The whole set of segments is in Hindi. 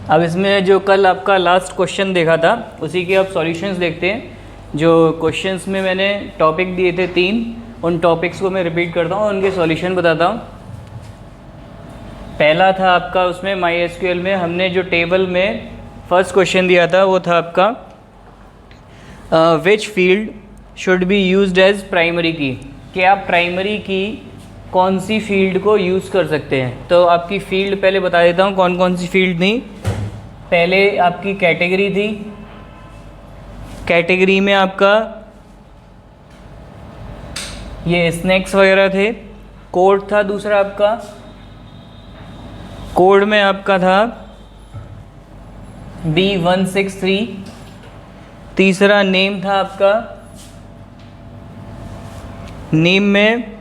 अब इसमें जो कल आपका लास्ट क्वेश्चन देखा था उसी के अब सॉल्यूशंस देखते हैं। जो क्वेश्चंस में मैंने टॉपिक दिए थे 3, उन टॉपिक्स को मैं रिपीट करता हूँ, उनके सॉल्यूशन बताता हूँ। पहला था आपका उसमें MySQL में हमने जो टेबल में फर्स्ट क्वेश्चन दिया था वो था आपका which field should be used as primary की, कि आप प्राइमरी की कौन सी फील्ड को यूज़ कर सकते हैं। तो आपकी फ़ील्ड पहले बता देता हूँ कौन कौन सी फील्ड थी। पहले आपकी कैटेगरी थी, कैटेगरी में आपका ये स्नैक्स वगैरह थे। कोड था दूसरा आपका, कोड में आपका था B163। तीसरा नेम था आपका, नेम में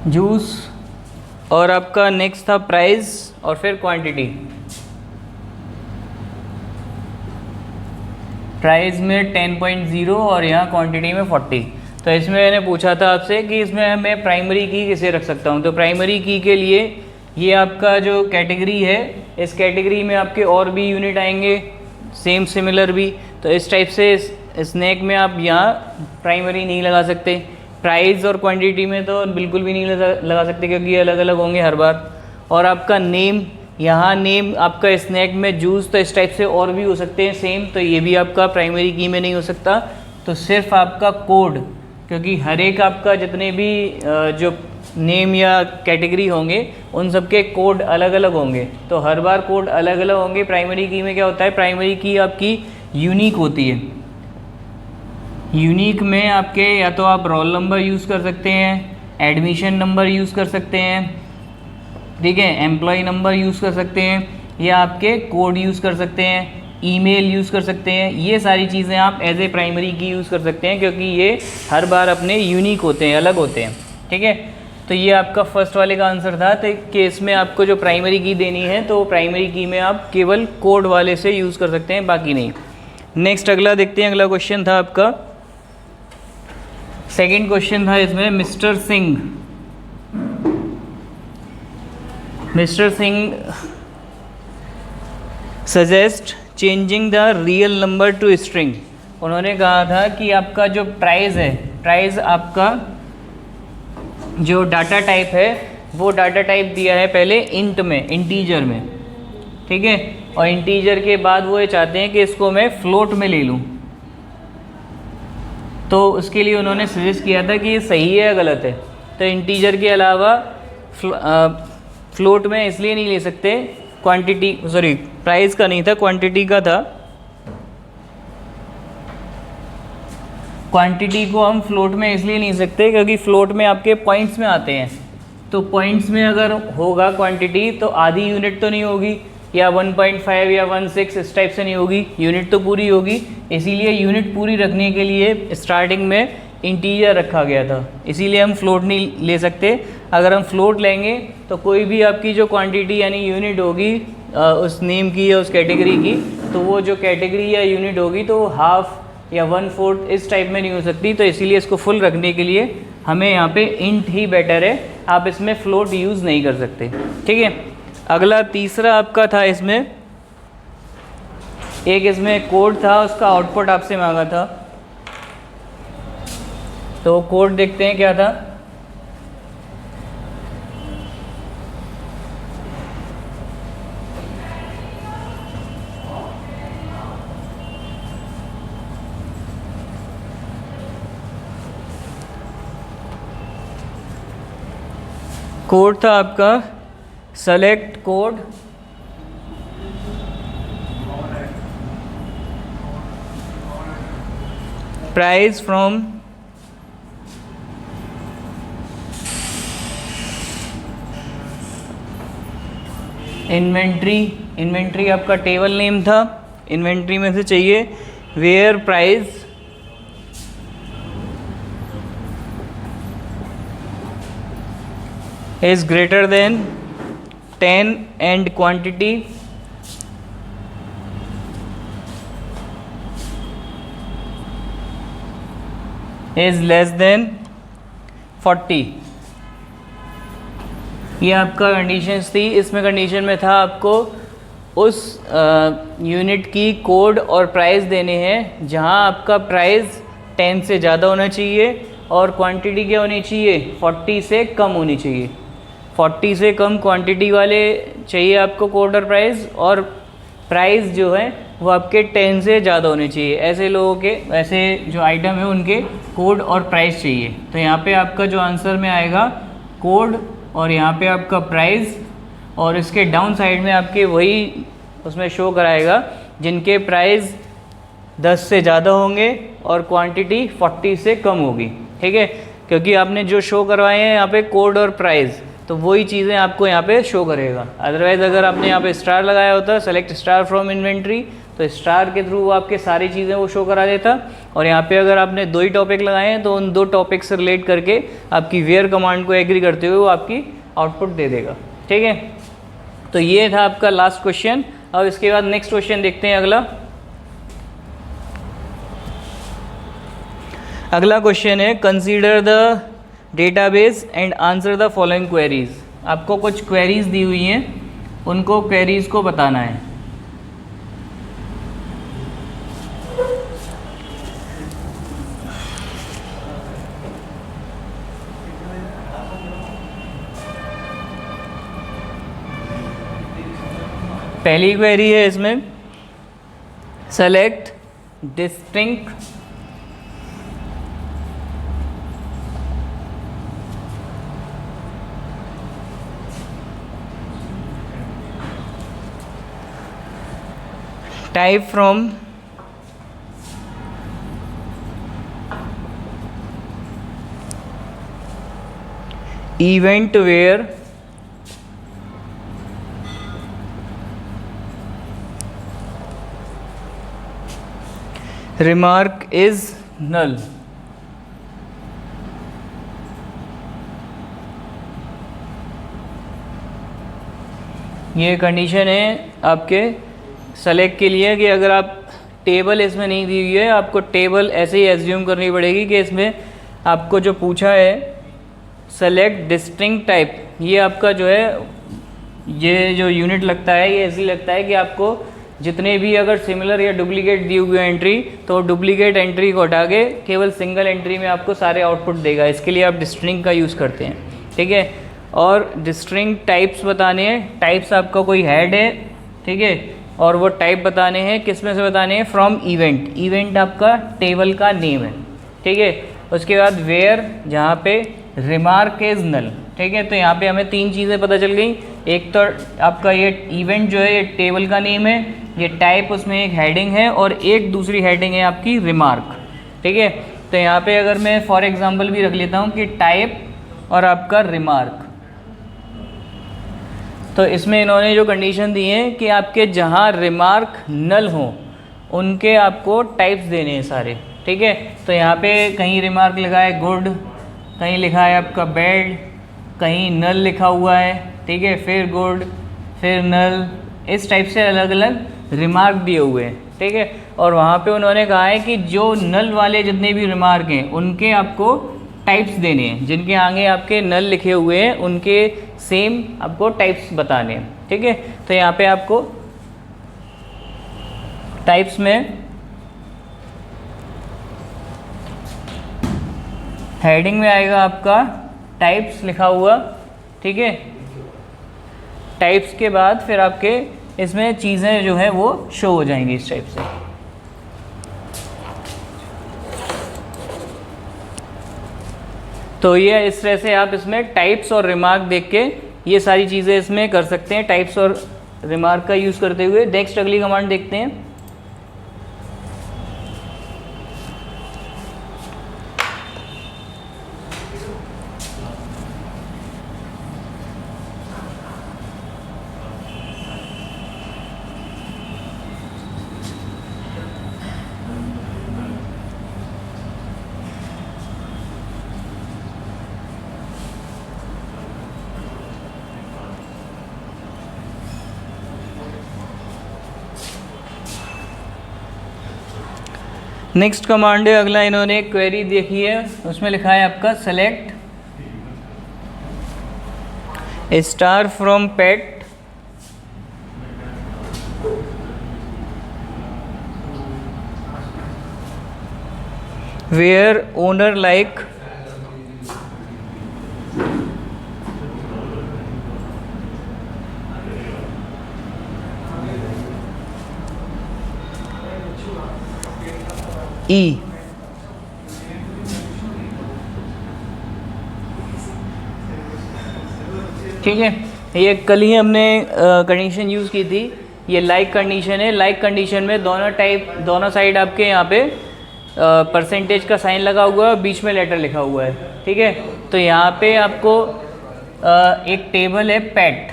जूस, और आपका नेक्स्ट था प्राइस और फिर क्वांटिटी। प्राइस में 10.0 और यहाँ क्वांटिटी में 40। तो इसमें मैंने पूछा था आपसे कि इसमें मैं प्राइमरी की किसे रख सकता हूँ। तो प्राइमरी की के लिए ये आपका जो कैटेगरी है, इस कैटेगरी में आपके और भी यूनिट आएंगे, सेम सिमिलर भी। तो इस टाइप से स्नैक में आप यहाँ प्राइमरी नहीं लगा सकते। प्राइस और क्वांटिटी में तो बिल्कुल भी नहीं लगा सकते क्योंकि ये अलग अलग होंगे हर बार। और आपका नेम, यहाँ नेम आपका स्नैक में जूस, तो इस टाइप से और भी हो सकते हैं सेम, तो ये भी आपका प्राइमरी की में नहीं हो सकता। तो सिर्फ आपका कोड, क्योंकि हर एक आपका जितने भी जो नेम या कैटेगरी होंगे उन सब के कोड अलग अलग होंगे, तो हर बार कोड अलग अलग होंगे। प्राइमरी की में क्या होता है, प्राइमरी की आपकी यूनिक होती है। यूनिक में आपके या तो आप रोल नंबर यूज़ कर सकते हैं, एडमिशन नंबर यूज़ कर सकते हैं, ठीक है, एम्प्लॉय नंबर यूज़ कर सकते हैं, या आपके कोड यूज़ कर सकते हैं, ईमेल यूज़ कर सकते हैं। ये सारी चीज़ें आप एज ए प्राइमरी की यूज़ कर सकते हैं क्योंकि ये हर बार अपने यूनिक होते हैं, अलग होते हैं, ठीक है। तो ये आपका फर्स्ट वाले का आंसर था। तो कि इसमें आपको जो प्राइमरी की देनी है तो प्राइमरी की में आप केवल कोड वाले से यूज़ कर सकते हैं, बाकी नहीं। नेक्स्ट अगला देखते हैं। अगला क्वेश्चन था आपका, सेकंड क्वेश्चन था इसमें, mister Singh suggest changing the real number two string. उन्होंने कहा था कि आपका जो प्राइस है, प्राइस आपका जो डाटा टाइप है वो डाटा टाइप दिया है पहले इंट में, इंटीजर में, ठीक है, और इंटीजर के बाद वो ये चाहते हैं कि इसको मैं फ्लोट में ले लूँ। तो उसके लिए उन्होंने सजेस्ट किया था कि ये सही है या गलत है। तो इंटीजर के अलावा फ्लोट में इसलिए नहीं ले सकते, क्वांटिटी, सॉरी प्राइस का नहीं था, क्वांटिटी का था। क्वांटिटी को हम फ्लोट में इसलिए नहीं सकते क्योंकि फ्लोट में आपके पॉइंट्स में आते हैं। तो पॉइंट्स में अगर होगा क्वांटिटी तो आधी यूनिट तो नहीं होगी, या 1.5 या 1.6 इस टाइप से नहीं होगी, यूनिट तो पूरी होगी। इसीलिए यूनिट पूरी रखने के लिए स्टार्टिंग में इंटीजर रखा गया था, इसीलिए हम फ्लोट नहीं ले सकते। अगर हम फ्लोट लेंगे तो कोई भी आपकी जो क्वांटिटी यानी यूनिट होगी उस नेम की या उस कैटेगरी की, तो वो जो कैटेगरी या यूनिट होगी तो वो हाफ या 1/4 इस टाइप में नहीं हो सकती। तो इसीलिए इसको फुल रखने के लिए हमें यहाँ पे इंट ही बेटर है, आप इसमें फ्लोट यूज़ नहीं कर सकते, ठीक है। अगला तीसरा आपका था इसमें, एक इसमें कोड था, उसका आउटपुट आपसे मांगा था। तो कोड देखते हैं क्या था। कोड था आपका select code price from inventory आपका टेबल नेम था, इन्वेंट्री में से चाहिए where price is greater than 10 and quantity is less than 40। ये आपका कंडीशंस थी। इसमें कंडीशन में था आपको उस यूनिट की कोड और प्राइस देने हैं जहां आपका प्राइस 10 से ज़्यादा होना चाहिए और क्वांटिटी क्या होनी चाहिए, 40 से कम होनी चाहिए। 40 से कम क्वांटिटी वाले चाहिए आपको कोड और प्राइस, और प्राइस जो है वो आपके 10 से ज़्यादा होने चाहिए। ऐसे लोगों के, ऐसे जो आइटम है उनके कोड और प्राइस चाहिए। तो यहाँ पे आपका जो आंसर में आएगा कोड और यहाँ पे आपका प्राइस, और इसके डाउन साइड में आपके वही उसमें शो कराएगा जिनके प्राइस 10 से ज़्यादा होंगे और क्वांटिटी 40 से कम होगी। ठीक है, क्योंकि आपने जो शो करवाए हैं यहाँ पे कोड और प्राइस, तो वही चीज़ें आपको यहाँ पे शो करेगा। अदरवाइज़ अगर आपने यहाँ पे स्टार लगाया होता, सेलेक्ट स्टार फ्रॉम इन्वेंट्री, तो स्टार के थ्रू आपके सारी चीज़ें वो शो करा देता। और यहाँ पे अगर आपने 2 ही टॉपिक लगाए हैं तो उन 2 टॉपिक से रिलेट करके आपकी वेयर कमांड को एग्री करते हुए वो आपकी आउटपुट दे देगा। ठीक है, तो ये था आपका लास्ट क्वेश्चन। अब इसके बाद नेक्स्ट क्वेश्चन देखते हैं। अगला क्वेश्चन है consider the database and answer the following queries. आपको कुछ क्वेरीज दी हुई हैं, उनको क्वेरीज को बताना है। पहली क्वेरी है इसमें, select distinct type from event where remark is null। ये कंडीशन है आपके सेलेक्ट के लिए कि अगर आप टेबल इसमें नहीं दी हुई है, आपको टेबल ऐसे ही एज्यूम करनी पड़ेगी कि इसमें आपको जो पूछा है सेलेक्ट डिस्टिंक्ट टाइप, ये आपका जो है ये जो यूनिट लगता है ये ऐसे लगता है कि आपको जितने भी अगर सिमिलर या डुप्लीकेट दी हुई एंट्री, तो डुप्लीकेट एंट्री को हटा के केवल सिंगल एंट्री में आपको सारे आउटपुट देगा। इसके लिए आप डिस्टिंक्ट का यूज़ करते हैं। ठीक है, और डिस्टिंक्ट टाइप्स बताने हैं। टाइप्स आपका कोई हेड है, ठीक है, और वो टाइप बताने हैं, किस में से बताने हैं, फ्रॉम इवेंट। इवेंट आपका टेबल का नेम है। ठीक है, उसके बाद वेयर, जहाँ पे रिमार्क इज नल। ठीक है, तो यहाँ पे हमें 3 चीज़ें पता चल गई। एक तो आपका ये इवेंट जो है ये टेबल का नेम है, ये टाइप उसमें एक हेडिंग है, और एक दूसरी हेडिंग है आपकी रिमार्क। ठीक है, तो यहाँ पे अगर मैं फॉर एग्जांपल भी रख लेता हूँ कि टाइप और आपका रिमार्क, तो इसमें इन्होंने जो कंडीशन दी है कि आपके जहाँ रिमार्क नल हो उनके आपको टाइप्स देने हैं सारे। ठीक है, तो यहाँ पे कहीं रिमार्क लिखा है गुड, कहीं लिखा है आपका बैड, कहीं नल लिखा हुआ है। ठीक है, फिर गुड, फिर नल, इस टाइप से अलग अलग रिमार्क दिए हुए हैं। ठीक है, और वहाँ पे उन्होंने कहा है कि जो नल वाले जितने भी रिमार्क हैं उनके आपको टाइप्स देने हैं, जिनके आगे आपके नल लिखे हुए हैं उनके सेम आपको टाइप्स बताने हैं। ठीक है, तो यहाँ पे आपको टाइप्स में हेडिंग में आएगा आपका टाइप्स लिखा हुआ। ठीक है, टाइप्स के बाद फिर आपके इसमें चीज़ें जो है वो शो हो जाएंगी इस टाइप से। तो ये इस तरह से आप इसमें टाइप्स और रिमार्क देख के ये सारी चीज़ें इसमें कर सकते हैं, टाइप्स और रिमार्क का यूज़ करते हुए। नेक्स्ट अगली कमांड देखते हैं। नेक्स्ट कमांड है अगला, इन्होंने एक क्वेरी देखी है, उसमें लिखा है आपका select star from pet where owner like E. ठीक है, ये कल ही हमने कंडीशन यूज़ की थी, ये लाइक कंडीशन है। लाइक कंडीशन में दोनों साइड आपके यहाँ पे परसेंटेज का साइन लगा हुआ है और बीच में लेटर लिखा हुआ है। ठीक है, तो यहाँ पे आपको एक टेबल है पेट।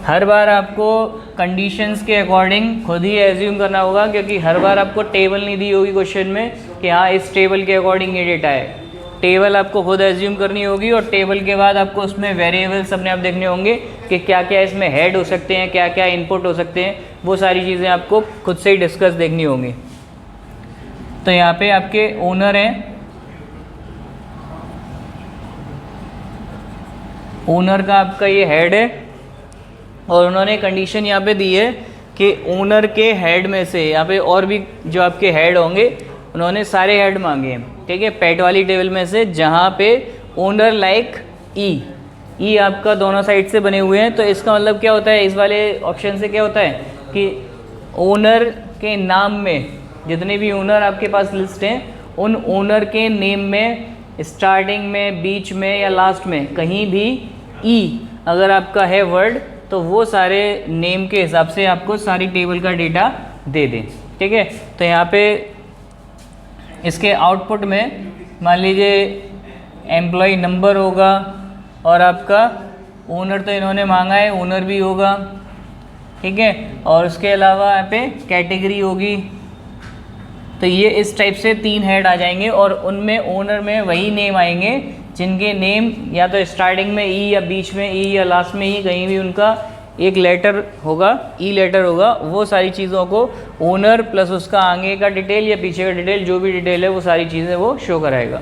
हर बार आपको कंडीशंस के अकॉर्डिंग खुद ही एज्यूम करना होगा, क्योंकि हर बार आपको टेबल नहीं दी होगी क्वेश्चन में कि हाँ इस टेबल के अकॉर्डिंग ये डेटा है। टेबल आपको खुद एज्यूम करनी होगी और टेबल के बाद आपको उसमें वेरिएबल्स अपने आप देखने होंगे कि क्या क्या इसमें हेड हो सकते हैं, क्या क्या इनपुट हो सकते हैं, वो सारी चीज़ें आपको खुद से ही डिस्कस देखनी होंगी। तो यहाँ पे आपके ओनर हैं, ओनर का आपका ये हेड है और उन्होंने कंडीशन यहाँ पे दी है कि ओनर के हेड में से, यहाँ पे और भी जो आपके हेड होंगे उन्होंने सारे हेड मांगे हैं। ठीक है, पेट वाली टेबल में से जहाँ पे ओनर लाइक ई आपका दोनों साइड से बने हुए हैं। तो इसका मतलब क्या होता है, इस वाले ऑप्शन से क्या होता है कि ओनर के नाम में जितने भी ओनर आपके पास लिस्ट हैं, उन ओनर के नेम में स्टार्टिंग में, बीच में या लास्ट में कहीं भी ई अगर आपका है वर्ड, तो वो सारे नेम के हिसाब से आपको सारी टेबल का डेटा दे दें। ठीक है, तो यहाँ पे इसके आउटपुट में मान लीजिए एम्प्लॉय नंबर होगा और आपका ओनर तो इन्होंने मांगा है, ओनर भी होगा। ठीक है, और उसके अलावा यहाँ पे कैटेगरी होगी। तो ये इस टाइप से 3 हेड आ जाएंगे और उनमें ओनर में वही नेम आएंगे जिनके नेम या तो स्टार्टिंग में ई या बीच में ई या लास्ट में ई, कहीं भी उनका एक लेटर होगा, ई लेटर होगा। वो सारी चीज़ों को ओनर प्लस उसका आगे का डिटेल या पीछे का डिटेल, जो भी डिटेल है वो सारी चीज़ें वो शो कराएगा।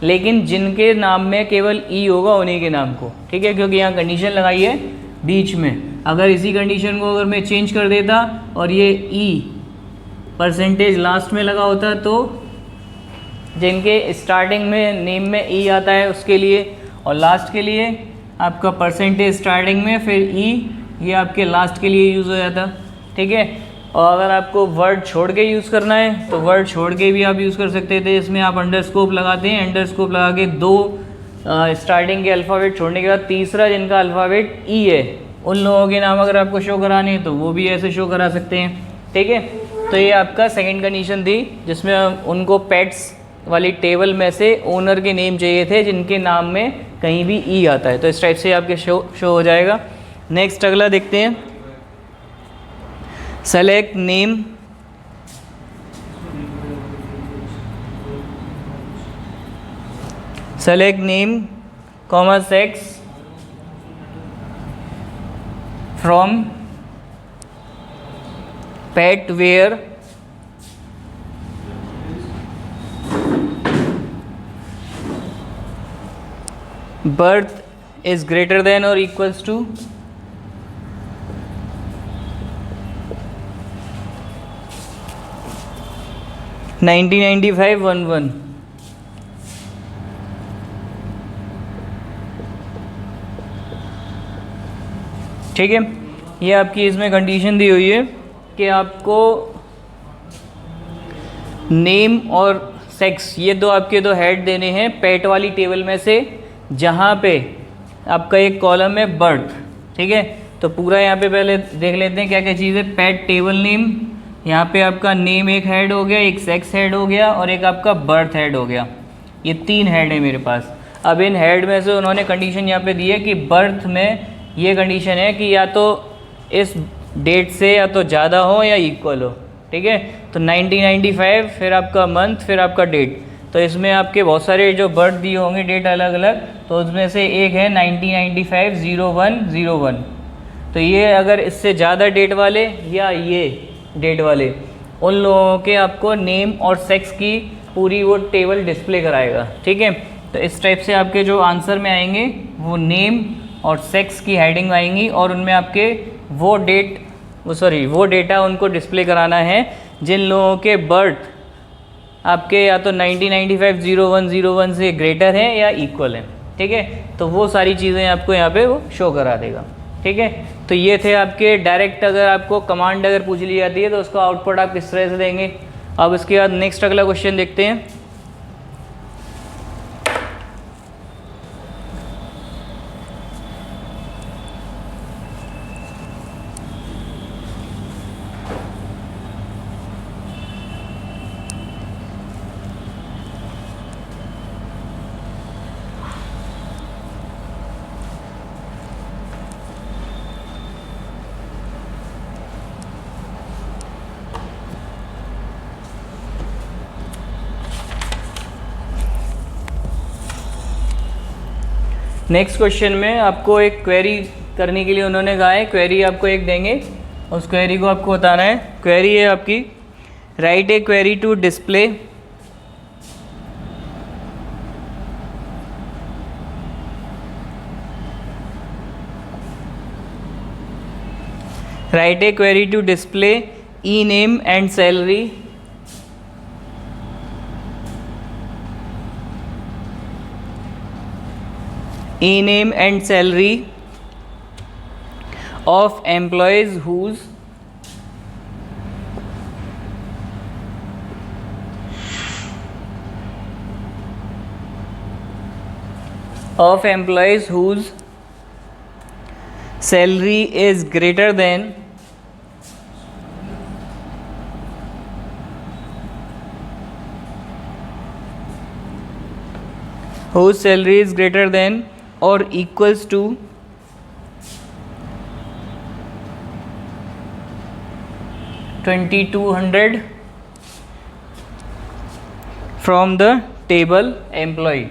लेकिन जिनके नाम में केवल ई होगा उन्हीं के नाम को। ठीक है, क्योंकि यहाँ कंडीशन लगाई है बीच में। अगर इसी कंडीशन को अगर मैं चेंज कर देता और ये ई परसेंटेज लास्ट में लगा होता, तो जिनके स्टार्टिंग में नेम में ई आता है उसके लिए और लास्ट के लिए आपका परसेंटेज स्टार्टिंग में फिर ई, ये आपके लास्ट के लिए यूज़ हो जाता। ठीक है, और अगर आपको वर्ड छोड़ के यूज़ करना है तो वर्ड छोड़ के भी आप यूज़ कर सकते थे। इसमें आप अंडरस्कोप लगाते हैं, अंडरस्कोप लगा के 2 स्टार्टिंग के अल्फ़ाबेट छोड़ने के बाद तीसरा जिनका अल्फ़ाबेट ई है, उन लोगों के नाम अगर आपको शो कराने हैं तो वो भी ऐसे शो करा सकते हैं। ठीक है, तो ये आपका सेकंड कंडीशन थी जिसमें उनको पेट्स वाली टेबल में से ओनर के नेम चाहिए थे जिनके नाम में कहीं भी ई आता है। तो इस टाइप से आपके शो हो जाएगा। नेक्स्ट अगला देखते हैं, select name comma sex from pet where birth is greater than or equals to 1995-11। ठीक है, ये आपकी इसमें कंडीशन दी हुई है कि आपको नेम और सेक्स, ये दो आपके दो हेड देने हैं पेट वाली टेबल में से, जहाँ पे आपका एक कॉलम है बर्थ। ठीक है, तो पूरा यहाँ पे पहले देख लेते हैं क्या क्या चीज़ है। पेट टेबल नेम, यहाँ पे आपका नेम एक हेड हो गया, एक सेक्स हेड हो गया और एक आपका बर्थ हेड हो गया। ये 3 हेड है मेरे पास। अब इन हेड में से उन्होंने कंडीशन यहाँ पे दी है कि बर्थ में ये कंडीशन है कि या तो इस डेट से या तो ज़्यादा हो या इक्वल हो। ठीक है, तो 1995 फिर आपका मंथ फिर आपका डेट। तो इसमें आपके बहुत सारे जो बर्थ दिए होंगे डेट अलग अलग, तो उसमें से एक है 1995-01-01। तो ये अगर इससे ज़्यादा डेट वाले या ये डेट वाले, उन लोगों के आपको नेम और सेक्स की पूरी वो टेबल डिस्प्ले कराएगा। ठीक है, तो इस टाइप से आपके जो आंसर में आएंगे वो नेम और सेक्स की हेडिंग आएंगी और उनमें आपके वो डेटा उनको डिस्प्ले कराना है जिन लोगों के बर्थ आपके या तो 1995 0101 से ग्रेटर है या इक्वल है। ठीक है, तो वो सारी चीज़ें आपको यहाँ पे वो शो करा देगा। ठीक है, तो ये थे आपके डायरेक्ट, अगर आपको कमांड अगर पूछ ली जाती है तो उसका आउटपुट आप किस तरह से देंगे। अब इसके बाद नेक्स्ट अगला क्वेश्चन देखते हैं। नेक्स्ट क्वेश्चन में आपको एक क्वेरी करने के लिए उन्होंने कहा है, क्वेरी आपको एक देंगे, उस क्वेरी को आपको बताना है। क्वेरी है आपकी, write a query to display E name and salary e-name and salary of employees whose salary is greater than or equals to 2200 from the table employee।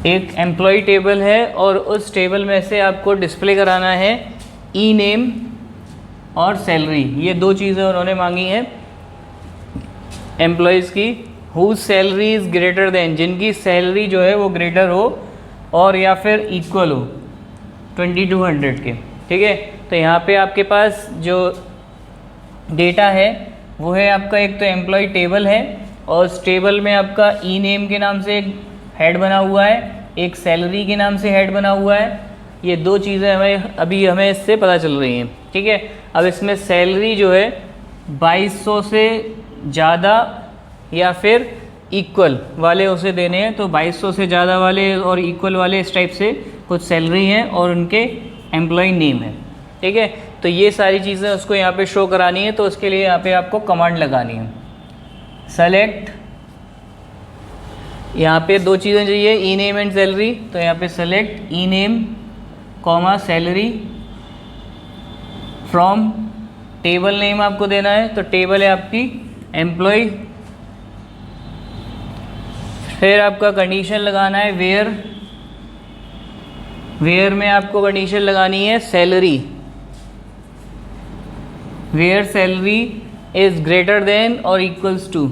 एक एम्प्लॉय टेबल है और उस टेबल में से आपको डिस्प्ले कराना है ई नेम और सैलरी, ये दो चीज़ें उन्होंने मांगी हैं एम्प्लॉयज़ की। Whose salary is greater than, जिनकी सैलरी जो है वो ग्रेटर हो और या फिर इक्वल हो 2200 के। ठीक है, तो यहाँ पे आपके पास जो डेटा है वो है आपका, एक तो एम्प्लॉय टेबल है और उस टेबल में आपका ई नेम के नाम से एक हेड बना हुआ है, एक सैलरी के नाम से हेड बना हुआ है। ये दो चीज़ें हमें इससे पता चल रही हैं। ठीक है, अब इसमें सैलरी जो है 2200 से ज़्यादा या फिर इक्वल वाले उसे देने हैं, तो 2200 से ज़्यादा वाले और इक्वल वाले इस टाइप से कुछ सैलरी हैं और उनके एम्प्लॉय नेम है। ठीक है, तो ये सारी चीज़ें उसको यहाँ पे शो करानी है, तो उसके लिए यहाँ पे आपको कमांड लगानी है सेलेक्ट। यहाँ पे दो चीज़ें चाहिए, ई नेम एंड सैलरी, तो यहाँ पे select E name comma salary from table name आपको देना है, तो टेबल है आपकी एम्प्लॉय। फिर आपका कंडीशन लगाना है वेयर में आपको कंडीशन लगानी है salary, where salary is greater than और इक्वल्स टू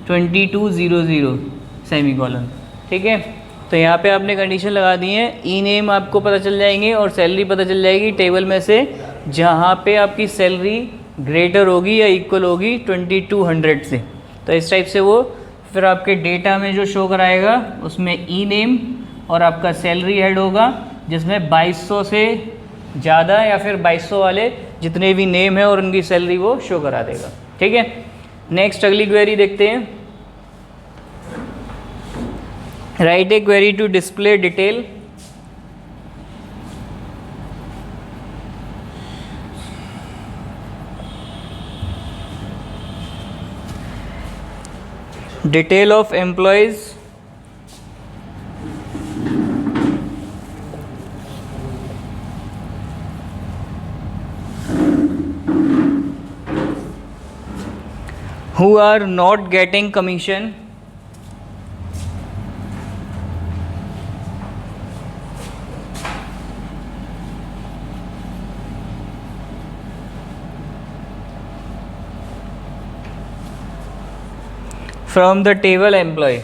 2200 सेमीकोलन। ठीक है, तो यहाँ पे आपने कंडीशन लगा दी है, ई नेम आपको पता चल जाएंगे और सैलरी पता चल जाएगी टेबल में से जहाँ पे आपकी सैलरी ग्रेटर होगी या इक्वल होगी 2200 से। तो इस टाइप से वो फिर आपके डेटा में जो शो कराएगा उसमें ई नेम और आपका सैलरी हेड होगा, जिसमें 2200 से ज़्यादा या फिर 2200 वाले जितने भी नेम है और उनकी सैलरी वो शो करा देगा। ठीक है, नेक्स्ट अगली क्वेरी देखते हैं। Write a query to display detail of employees who are not getting commission from the table employee.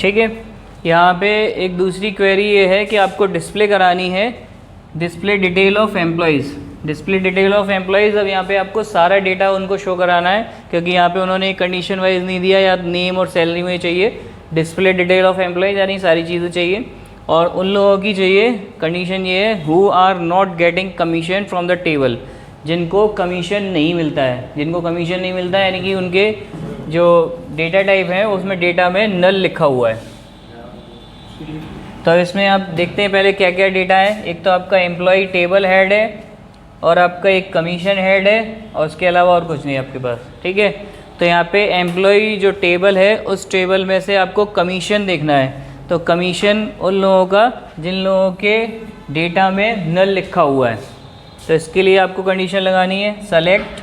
ठीक है, यहाँ पे एक दूसरी क्वेरी ये है कि आपको डिस्प्ले करानी है display detail of employees. Display detail of employees, अब यहाँ पे आपको सारा डेटा उनको शो कराना है, क्योंकि यहाँ पे उन्होंने कंडीशन वाइज नहीं दिया, या नेम और सैलरी में चाहिए। डिस्प्ले डिटेल ऑफ एम्प्लॉयज़ यानी सारी चीज़ें चाहिए, और उन लोगों की चाहिए कंडीशन ये है who are not getting commission from the table, जिनको कमीशन नहीं मिलता है। जिनको कमीशन नहीं मिलता है यानी कि उनके जो डेटा टाइप है उसमें डेटा में नल लिखा हुआ है। तो इसमें आप देखते हैं पहले क्या क्या डेटा है। एक तो आपका एम्प्लॉय टेबल हेड है, और आपका एक कमीशन हेड है, और उसके अलावा और कुछ नहीं आपके पास। ठीक है, तो यहाँ पे एम्प्लॉय जो टेबल है उस टेबल में से आपको कमीशन देखना है। तो कमीशन उन लोगों का जिन लोगों के डेटा में नल लिखा हुआ है। तो इसके लिए आपको कंडीशन लगानी है सेलेक्ट।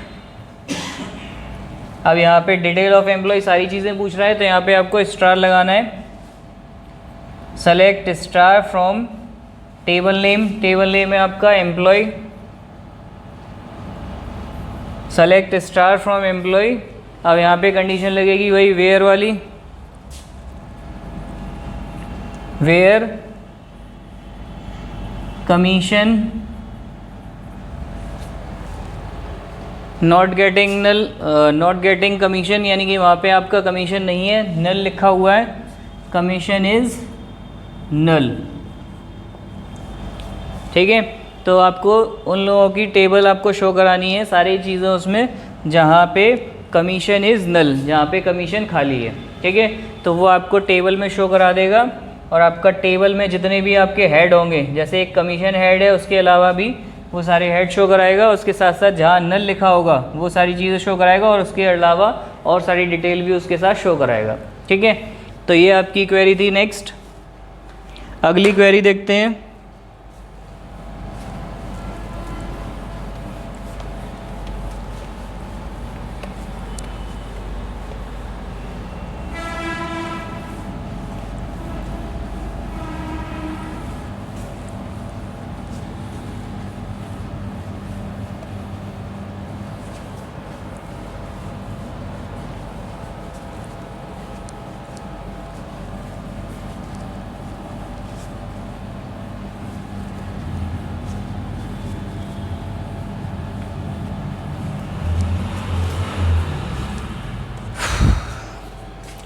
अब यहाँ पे डिटेल ऑफ एम्प्लॉय सारी चीज़ें पूछ रहा है, तो यहाँ पे आपको स्टार लगाना है। Select star from table name, table name है आपका employee. Select star from employee. अब यहाँ पे कंडीशन लगेगी वही वेयर वाली, where commission not getting null, not getting commission यानी कि वहाँ पे आपका कमीशन नहीं है, नल लिखा हुआ है, कमीशन इज़ नल। ठीक है, तो आपको उन लोगों की टेबल आपको शो करानी है, सारी चीज़ें उसमें जहाँ पे कमीशन इज़ नल, जहाँ पे कमीशन खाली है। ठीक है, तो वो आपको टेबल में शो करा देगा, और आपका टेबल में जितने भी आपके हेड होंगे, जैसे एक कमीशन हेड है उसके अलावा भी वो सारे हेड शो कराएगा, उसके साथ साथ जहाँ नल लिखा होगा वो सारी चीज़ें शो कराएगा, और उसके अलावा और सारी डिटेल भी उसके साथ शो कराएगा। ठीक है, तो ये आपकी क्वेरी थी। नेक्स्ट अगली क्वेरी देखते हैं।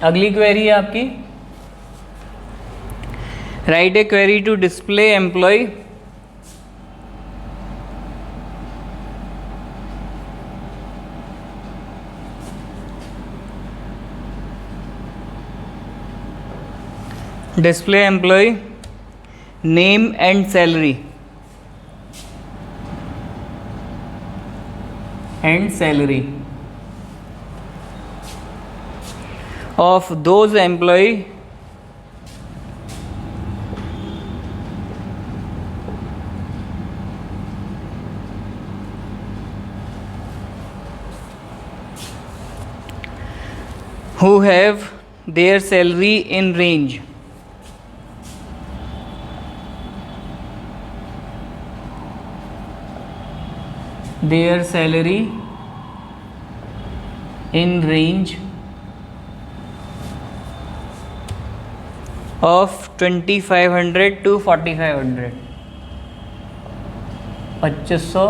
अगली क्वेरी है आपकी, write a query to display employee display employee name and salary of those employee who have their salary in range of 2500 to 4500, 2500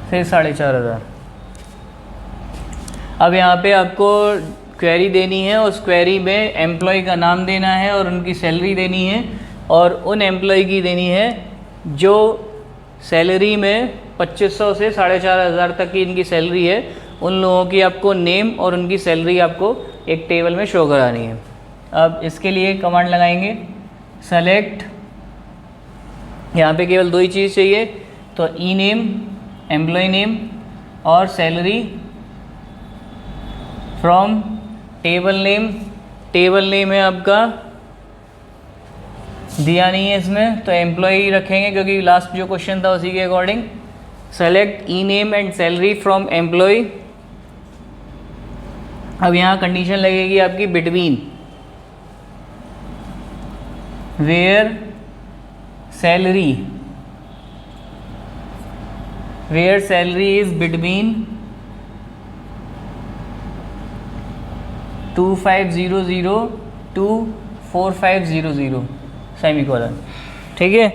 से 4500। अब यहाँ पे आपको क्वेरी देनी है, उस क्वेरी में एम्प्लॉय का नाम देना है और उनकी सैलरी देनी है, और उन एम्प्लॉय की देनी है जो सैलरी में 2500 से 4500 तक की इनकी सैलरी है। उन लोगों की आपको नेम और उनकी सैलरी आपको एक टेबल में शो करानी है। अब इसके लिए कमांड लगाएंगे सेलेक्ट, यहाँ पे केवल दो ही चीज़ चाहिए, तो ई नेम एम्प्लॉय नेम और salary from table name. Table name है आपका दिया नहीं है इसमें, तो एम्प्लॉय रखेंगे क्योंकि लास्ट जो क्वेश्चन था उसी के according. Select E name and salary from employee. अब यहाँ कंडीशन लगेगी आपकी between where salary where salary is between 2500 to 4500 semicolon. ठीक है,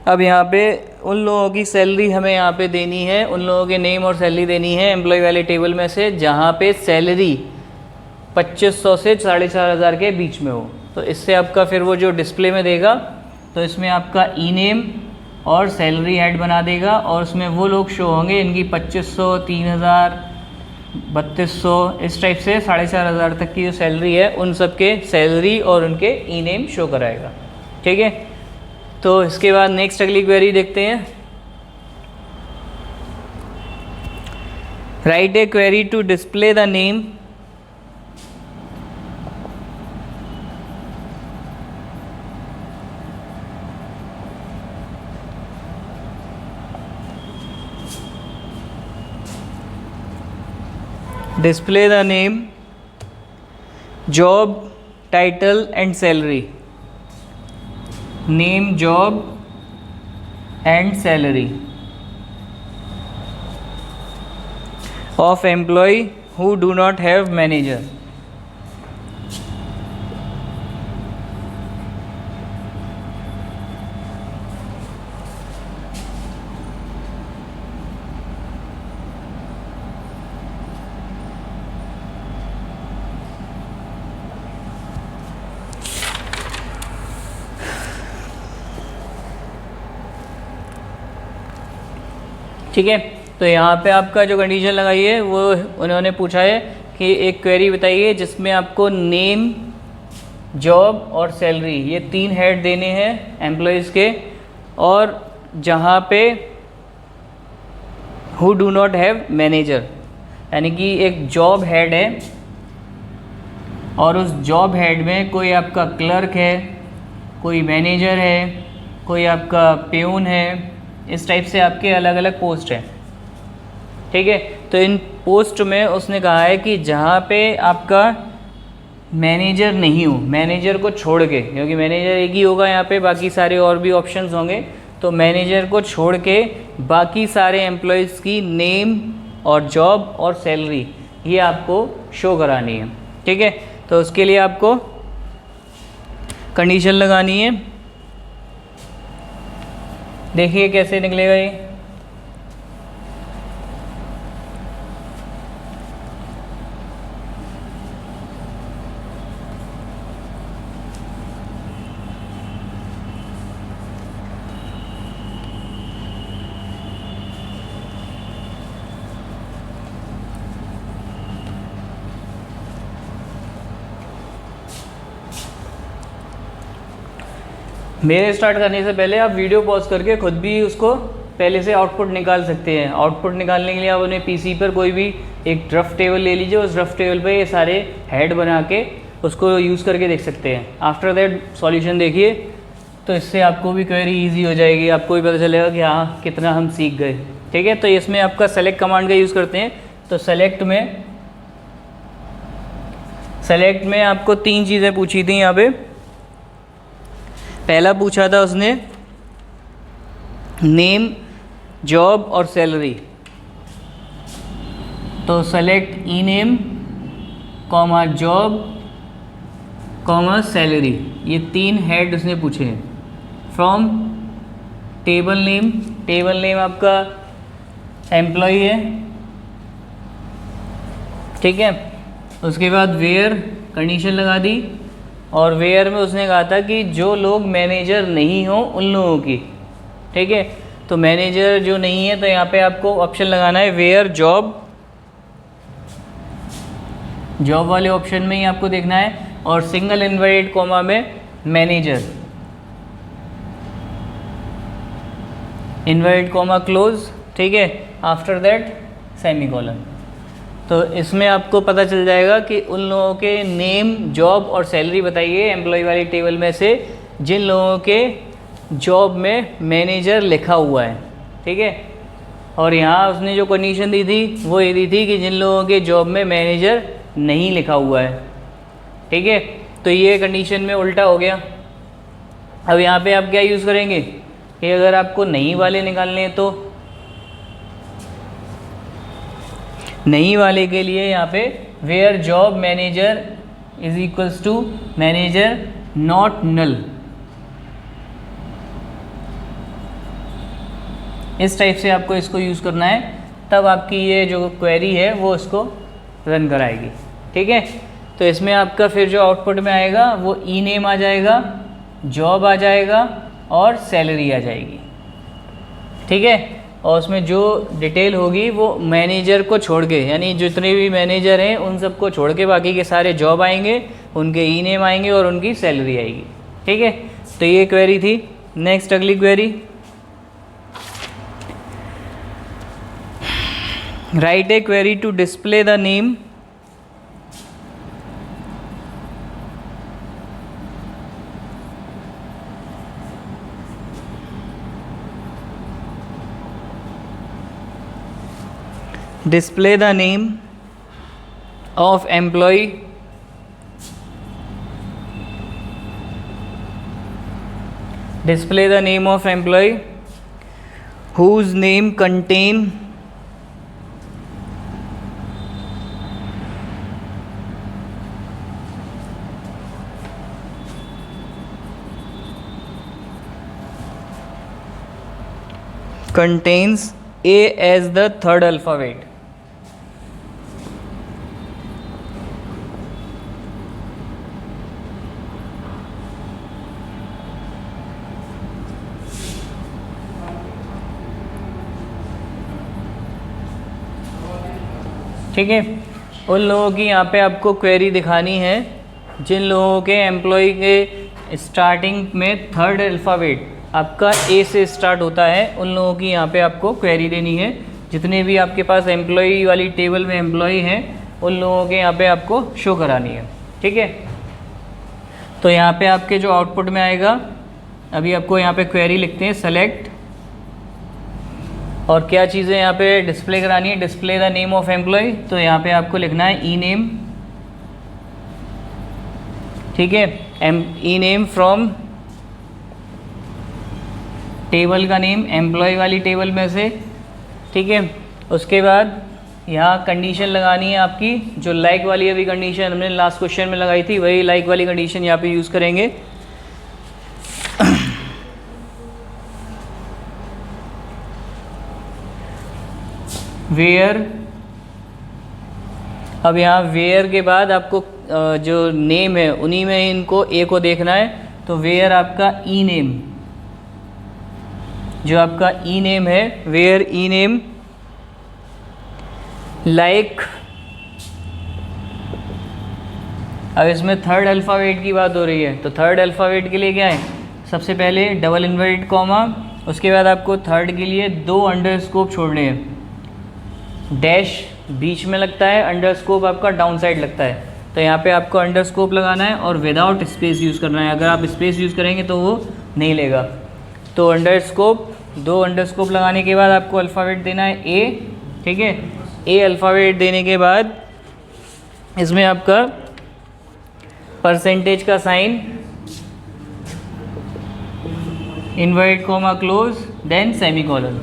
अब यहाँ पे उन लोगों की सैलरी हमें यहाँ पे देनी है, उन लोगों के नेम और सैलरी देनी है एम्प्लॉय वाले टेबल में से जहाँ पे सैलरी 2500 से 4500 के बीच में हो। तो इससे आपका फिर वो जो डिस्प्ले में देगा तो इसमें आपका ई नेम और सैलरी हेड बना देगा और उसमें वो लोग शो होंगे इनकी 2500, 3000, 3200 इस टाइप से 4500 तक की जो सैलरी है उन सब के सैलरी और उनके ई नेम शो कराएगा। ठीक है, तो इसके बाद नेक्स्ट अगली क्वेरी देखते हैं। Write a query to display the name display the name, job, title and salary. Name, job and salary of employee who do not have manager. ठीक है, तो यहाँ पे आपका जो कंडीशन लगाई है वो उन्होंने पूछा है कि एक क्वेरी बताइए जिसमें आपको नेम, जॉब और सैलरी ये 3 हेड देने हैं एम्प्लॉयज़ के, और जहाँ पे who do not have manager यानी कि एक जॉब हेड है और उस जॉब हेड में कोई आपका क्लर्क है, कोई मैनेजर है, कोई आपका प्यून है, इस टाइप से आपके अलग अलग पोस्ट हैं। ठीक है, तो इन पोस्ट में उसने कहा है कि जहाँ पे आपका मैनेजर नहीं हो, मैनेजर को छोड़ के, क्योंकि मैनेजर एक ही होगा यहाँ पे, बाकी सारे और भी ऑप्शंस होंगे, तो मैनेजर को छोड़ के बाकी सारे एम्प्लॉयज़ की नेम और जॉब और सैलरी ये आपको शो करानी है। ठीक है, तो उसके लिए आपको कंडीशन लगानी है। देखिए कैसे निकलेगा ये। मेरे स्टार्ट करने से पहले आप वीडियो पॉज करके खुद भी उसको पहले से आउटपुट निकाल सकते हैं। आउटपुट निकालने के लिए आप अपने पीसी पर कोई भी एक रफ टेबल ले लीजिए, उस रफ टेबल पे ये सारे हेड बना के उसको यूज़ करके देख सकते हैं। आफ्टर दैट सॉल्यूशन देखिए, तो इससे आपको भी क्वेरी इजी हो जाएगी, आपको भी पता चलेगा कि हाँ कितना हम सीख गए। ठीक है, तो इसमें आपका सेलेक्ट कमांड का यूज़ करते हैं। तो सेलेक्ट में आपको 3 चीज़ें पूछी थी यहाँ पे। पहला पूछा था उसने नेम, जॉब और सैलरी। तो select E name comma job comma salary, ये 3 हेड उसने पूछे हैं। फ्रॉम टेबल नेम आपका एम्प्लॉय है। ठीक है, उसके बाद वेयर कंडीशन लगा दी, और वेयर में उसने कहा था कि जो लोग मैनेजर नहीं हो उन लोगों की। ठीक है, तो मैनेजर जो नहीं है तो यहाँ पे आपको ऑप्शन लगाना है वेयर जॉब वाले ऑप्शन में ही आपको देखना है, और सिंगल इन्वर्टेड कॉमा में मैनेजर, इन्वर्टेड कॉमा क्लोज। ठीक है, आफ्टर दैट सेमीकोलन। तो इसमें आपको पता चल जाएगा कि उन लोगों के नेम, जॉब और सैलरी बताइए एम्प्लॉय वाली टेबल में से जिन लोगों के जॉब में मैनेजर लिखा हुआ है। ठीक है, और यहाँ उसने जो कंडीशन दी थी वो ये दी थी कि जिन लोगों के जॉब में मैनेजर नहीं लिखा हुआ है। ठीक है, तो ये कंडीशन में उल्टा हो गया। अब यहाँ पे आप क्या यूज़ करेंगे कि अगर आपको नहीं वाले निकालने हैं तो नहीं वाले के लिए यहाँ पे where job manager is equals to manager not null, इस टाइप से आपको इसको यूज़ करना है, तब आपकी ये जो क्वेरी है वो इसको रन कराएगी। ठीक है, तो इसमें आपका फिर जो आउटपुट में आएगा वो ई नेम आ जाएगा, जॉब आ जाएगा और सैलरी आ जाएगी। ठीक है, और उसमें जो डिटेल होगी वो मैनेजर को छोड़ के, यानी जितने भी मैनेजर हैं उन सबको छोड़ के बाकी के सारे जॉब आएंगे, उनके ई नेम आएंगे और उनकी सैलरी आएगी। ठीक है, तो ये क्वेरी थी। नेक्स्ट अगली query, write a query to display the name display the name of employee whose name contains A as the third alphabet। ठीक है, उन लोगों की यहाँ पे आपको क्वेरी दिखानी है जिन लोगों के एम्प्लॉय के स्टार्टिंग में थर्ड अल्फ़ाबेट आपका ए से स्टार्ट होता है, उन लोगों की यहाँ पे आपको क्वेरी देनी है। जितने भी आपके पास एम्प्लॉय वाली टेबल में एम्प्लॉय हैं उन लोगों के यहाँ पे आपको शो करानी है। ठीक है, तो यहाँ पे आपके जो आउटपुट में आएगा, अभी आपको यहाँ पे क्वेरी लिखते हैं सेलेक्ट, और क्या चीज़ें यहाँ पे डिस्प्ले करानी है, display the name of employee, तो यहाँ पे आपको लिखना है ई नेम। ठीक है, ई नेम फ्रॉम टेबल का नेम, एम्प्लॉय वाली टेबल में से। ठीक है, उसके बाद यहाँ कंडीशन लगानी है आपकी, जो लाइक वाली अभी कंडीशन हमने लास्ट क्वेश्चन में लगाई थी, वही लाइक वाली कंडीशन यहाँ पे यूज़ करेंगे। वेयर, अब यहाँ वेयर के बाद आपको जो नेम है उन्हीं में इनको ए को देखना है, तो वेयर आपका ई नेम, जो आपका ई नेम है, वेयर ई नेम लाइक। अब इसमें थर्ड अल्फ़ाबेट की बात हो रही है, तो थर्ड अल्फ़ाबेट के लिए क्या है, सबसे पहले डबल इन्वर्टेड कॉमा, उसके बाद आपको थर्ड के लिए 2 अंडरस्कोप छोड़ने हैं, डैश बीच में लगता है, अंडरस्कोप आपका डाउन साइड लगता है, तो यहाँ पे आपको अंडरस्कोप लगाना है और विदाउट स्पेस यूज़ करना है। अगर आप स्पेस यूज़ करेंगे तो वो नहीं लेगा। तो अंडरस्कोप, 2 अंडरस्कोप लगाने के बाद आपको अल्फ़ाबेट देना है ए। ठीक है, ए अल्फ़ाबेट देने के बाद इसमें आपका परसेंटेज का sign, inverted comma close, then semicolon.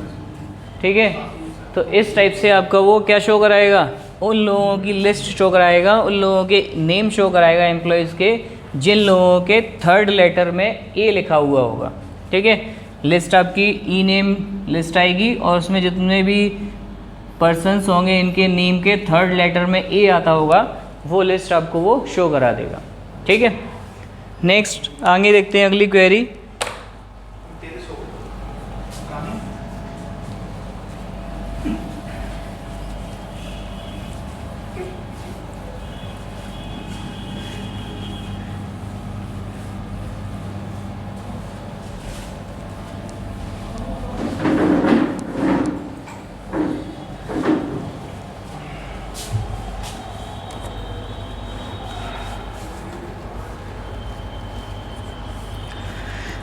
ठीक है, तो इस टाइप से आपका वो क्या शो कराएगा, उन लोगों की लिस्ट शो कराएगा, उन लोगों के नेम शो कराएगा एम्प्लॉयज़ के जिन लोगों के थर्ड लेटर में ए लिखा हुआ होगा। ठीक है, लिस्ट आपकी ई नेम लिस्ट आएगी और उसमें जितने भी पर्सन्स होंगे इनके नेम के थर्ड लेटर में ए आता होगा वो लिस्ट आपको वो शो करा देगा। ठीक है, नेक्स्ट आगे देखते हैं अगली क्वेरी।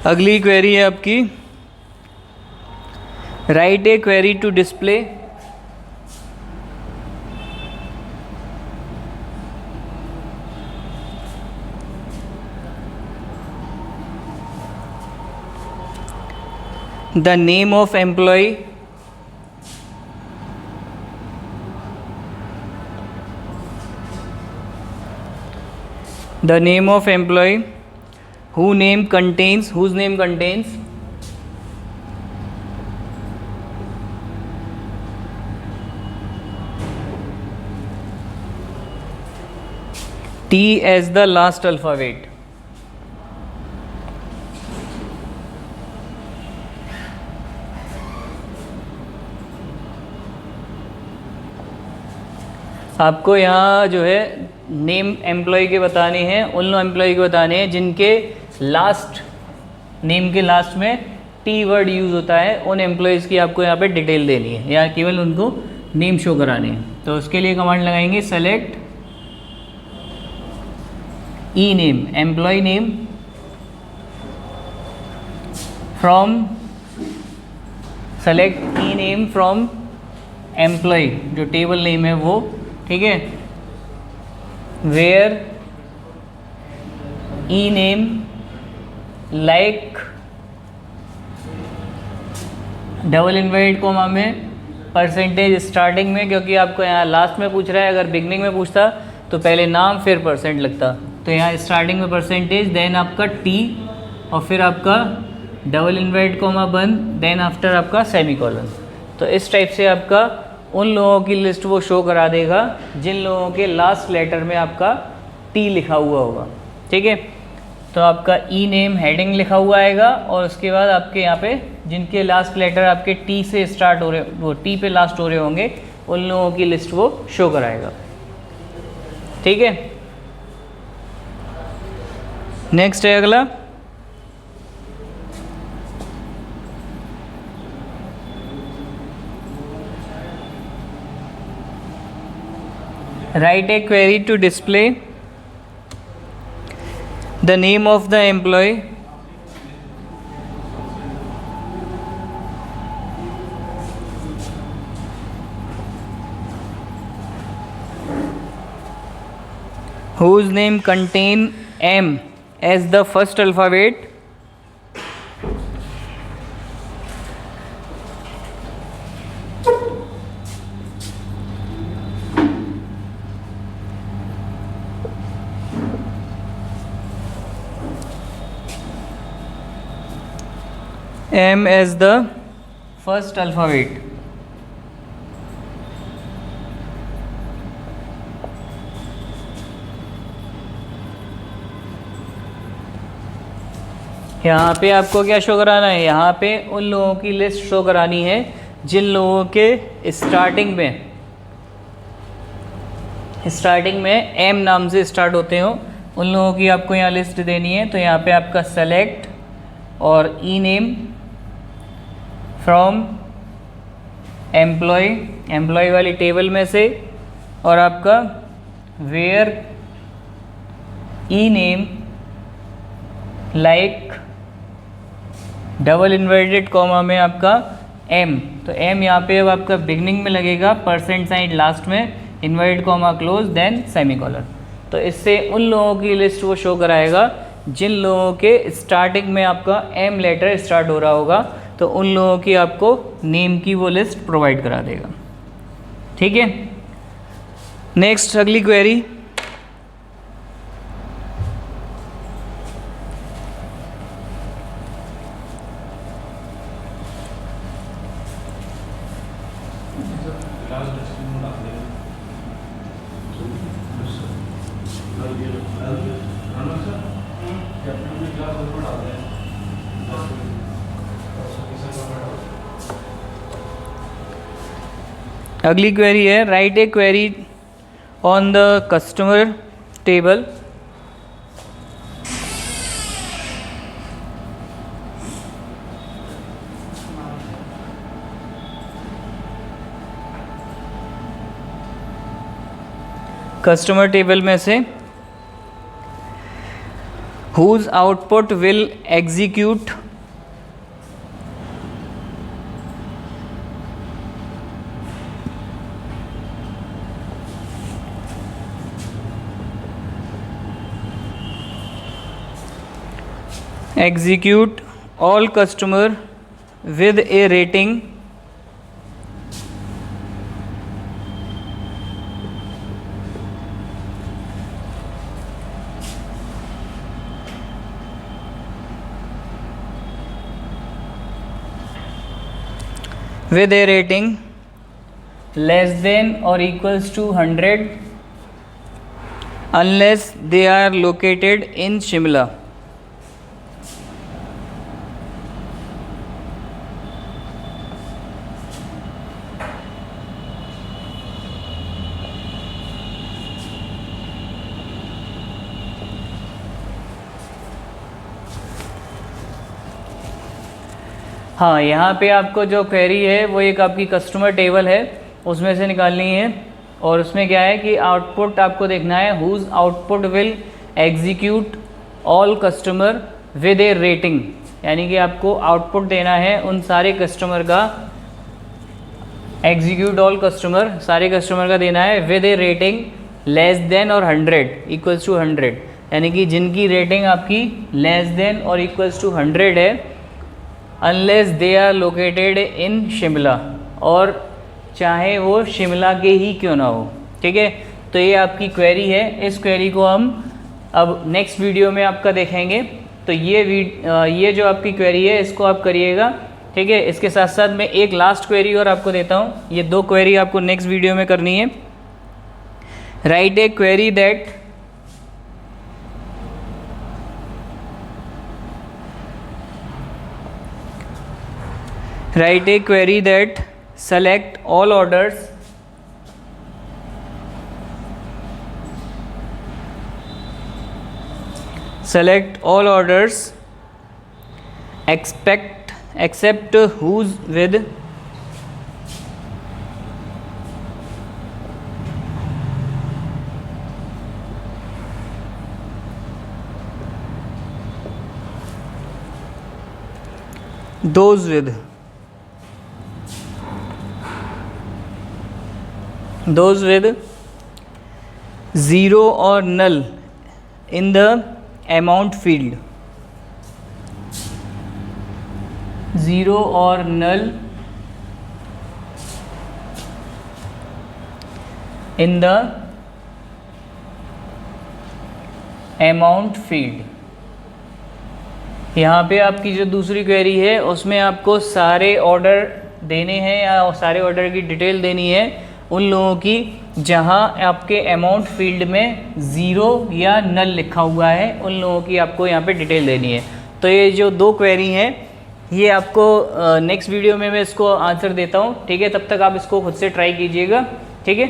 अगली क्वेरी है आपकी, write a query to display the name of employee the name of employee whose name contains T as the last alphabet. आपको यहाँ जो है नेम एम्प्लॉय के बताने हैं, उन एम्प्लॉय के बताने हैं जिनके लास्ट नेम के लास्ट में टी वर्ड यूज़ होता है। उन एम्प्लॉयज़ की आपको यहाँ पे डिटेल देनी है या केवल उनको नेम शो कराने हैं। तो उसके लिए कमांड लगाएंगे select E name, employee name from, select E name from employee, जो टेबल नेम है वो, ठीक है। Where E name like double inverted comma में परसेंटेज स्टार्टिंग में, क्योंकि आपको यहाँ लास्ट में पूछ रहा है। अगर बिगनिंग में पूछता तो पहले नाम फिर परसेंट लगता, तो यहाँ स्टार्टिंग में परसेंटेज, देन आपका टी और फिर आपका डबल इन्वर्टेड कॉमा बंद, देन आफ्टर आपका सेमीकोलन। तो इस टाइप से आपका उन लोगों की लिस्ट वो शो करा देगा जिन लोगों के लास्ट लेटर में आपका टी लिखा हुआ होगा, ठीक है। तो आपका ई नेम हेडिंग लिखा हुआ आएगा और उसके बाद आपके यहाँ पे जिनके लास्ट लेटर आपके टी से स्टार्ट हो रहे, वो टी पे लास्ट हो रहे होंगे, उन लोगों की लिस्ट वो शो कराएगा, ठीक है। नेक्स्ट है अगला, write a query to display the name of the employee whose name contain M as the first alphabet M as the first alphabet. यहाँ पे आपको क्या शो कराना है, यहाँ पे उन लोगों की लिस्ट शो करानी है जिन लोगों के स्टार्टिंग में एम नाम से स्टार्ट होते हो, उन लोगों की आपको यहाँ लिस्ट देनी है। तो यहाँ पे आपका सेलेक्ट और ई नेम फ्रॉम एम्प्लॉय वाली टेबल में से, और आपका where E name like double inverted comma में आपका एम, तो एम यहाँ पे अब आपका बिगनिंग में लगेगा, परसेंट साइन लास्ट में, inverted comma close, then semicolon. तो इससे उन लोगों की लिस्ट वो शो कराएगा जिन लोगों के स्टार्टिंग में आपका एम लेटर स्टार्ट हो रहा होगा, तो उन लोगों की आपको नेम की वो लिस्ट प्रोवाइड करा देगा, ठीक है। नेक्स्ट अगली क्वेरी, अगली क्वेरी है right a query on the customer table customer table में से whose output will execute all customer with a rating with a rating less than or equals to 100 unless they are located in Shimla. हाँ, यहाँ पे आपको जो क्वेरी है वो एक आपकी कस्टमर टेबल है उसमें से निकालनी है, और उसमें क्या है कि आउटपुट आपको देखना है whose output will execute all customer with a rating, यानी कि आपको आउटपुट देना है उन सारे कस्टमर का, एग्जीक्यूट ऑल कस्टमर सारे कस्टमर का देना है with a rating less than और 100 इक्वल्स टू 100, यानी कि जिनकी रेटिंग आपकी लेस देन और इक्वल्स टू 100 है, unless they are located in Shimla, और चाहे वो शिमला के ही क्यों ना हो। ठीक है, तो ये आपकी क्वेरी है। इस क्वेरी को हम अब नेक्स्ट वीडियो में आपका देखेंगे। तो ये जो आपकी क्वेरी है इसको आप करिएगा। ठीक है, इसके साथ साथ मैं एक लास्ट क्वेरी और आपको देता हूँ। ये 2 क्वेरी आपको नेक्स्ट वीडियो में करनी है। Right a query that write a query that select all orders except whose with those with 0 or null in the amount field, 0 or null in the amount field। यहाँ पे आपकी जो दूसरी क्वेरी है उसमें आपको सारे ऑर्डर देने हैं या सारे ऑर्डर की डिटेल देनी है उन लोगों की जहां आपके अमाउंट फील्ड में 0 या नल लिखा हुआ है, उन लोगों की आपको यहाँ पे डिटेल देनी है। तो ये जो 2 क्वेरी हैं ये आपको नेक्स्ट वीडियो में मैं इसको आंसर देता हूँ। ठीक है, तब तक आप इसको खुद से ट्राई कीजिएगा। ठीक है।